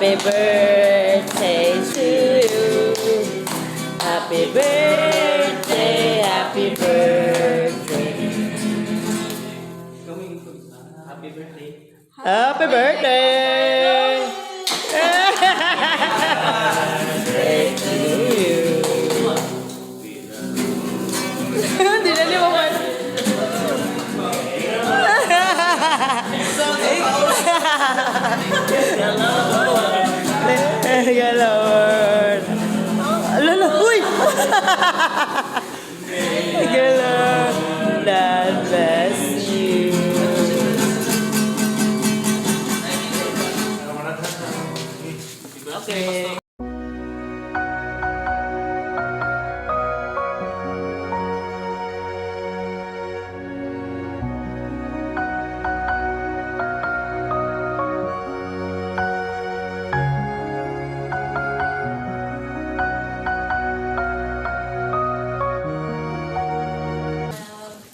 Happy birthday to you. Happy birthday, happy birthday. Happy birthday. Happy birthday. Birthday to you. Hindi na limaman. Galawad. Alala, uy! Galawad. God bless you. Okay.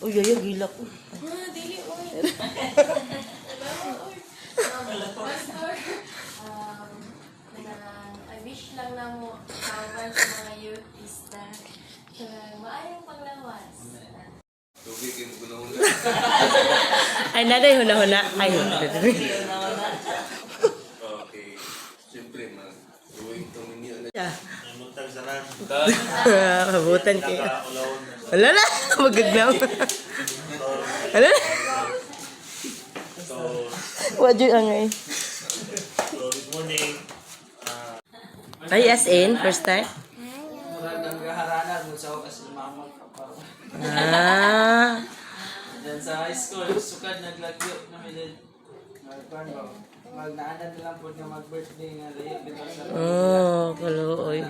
Uy, ayaw, gila ko. Dili, oy. Pastor, I wish lang na mo kawan sa mga youth is na maayong panglawas. Tubig yung guna-guna. Ay, naday, huna-huna. Ay, Okay. Siyempre, mag-going to minyo na. Muntag saran. Mabutan kayo. Ulawon na. Wala na, magagnaw. Wala na. So, Wadyo ang ay. good morning. Ay, as in, first time? Magandang gaharanan mo sa kasi mamag ka pa. Diyan sa high school, sukad naglagyo na milid. Magnaanan na lang po na mag-birthday nga layo dito sa Oh, kaluoy.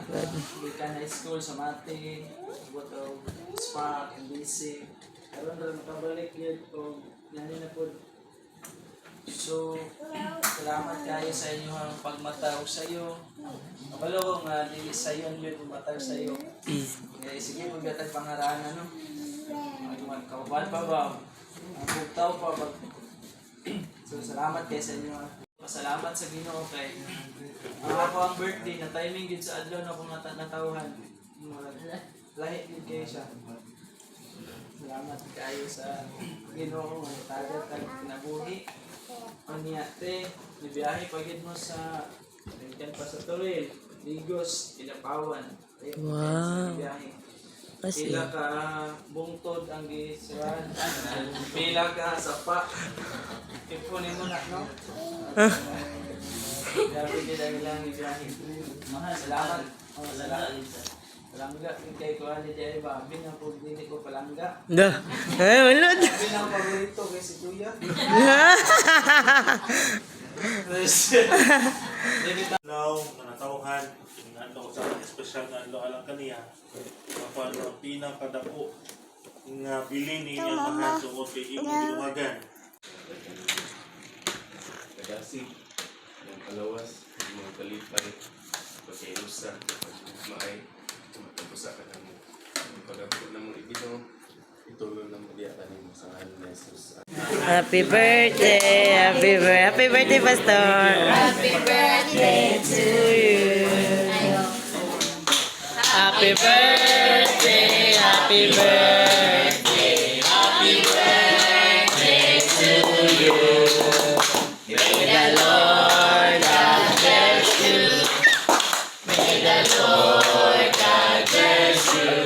Bikan high school sa Mati, Boto, Spa, MBC. Karon na makabalik yun o nanin na po. So, salamat kayo sa inyo ang pagmataw sa iyo. Kabalo nga dili sa iyo yun pagmataw sa iyo. Kaya sige magdatag pangaranan no. Magkawaban pa ba? Ang bugtaw pa ba? So salamat kayo sa inyo. Pasalamat sa Ginoo kay ako ang birthday na timing gid sa adlaw na akong natawhan. Lahi din kayo siya. Salamat kayo sa Ginoo nga tagat kag kinabuhi. Paniate, nibiyahe pagid mo sa Tingkan pa sa Toril, Ligos, Pinapawan. Wow. Kasi, Pila ka bungtod ang gisran. Pila ka sapa. Ipunin mo na, no? Grabe din dahil lang ibiyahe. Mahal, salamat. Oh, salamat. Palangga, kay ko ani dahil ba? Binang po dili ko palangga. da. Ay, wala. Binang paborito kay si Kuya. Now, nanatawhan. Ano sa espesyal na ano alang kaniya. Kapag ang pinakadako nga bilin ninyo mahal tungkol kay imong gilumagan. Nagasig. Yung kalawas. Yung kalipay. Pagkailusan. Pagmaay. Matapos ka na mo. Yung pag-apot na mong ibino. Ituloy na mo diya kanin mo sa ngayon na Jesus. Happy birthday, happy birthday, Pastor. Happy birthday To you. Happy birthday, happy birthday, happy birthday to you. May the Lord God bless you. May the Lord God bless you.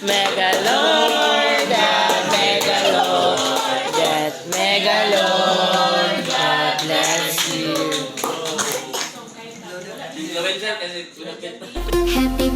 May the Lord God, may the Lord God, may the Lord God bless you. Happy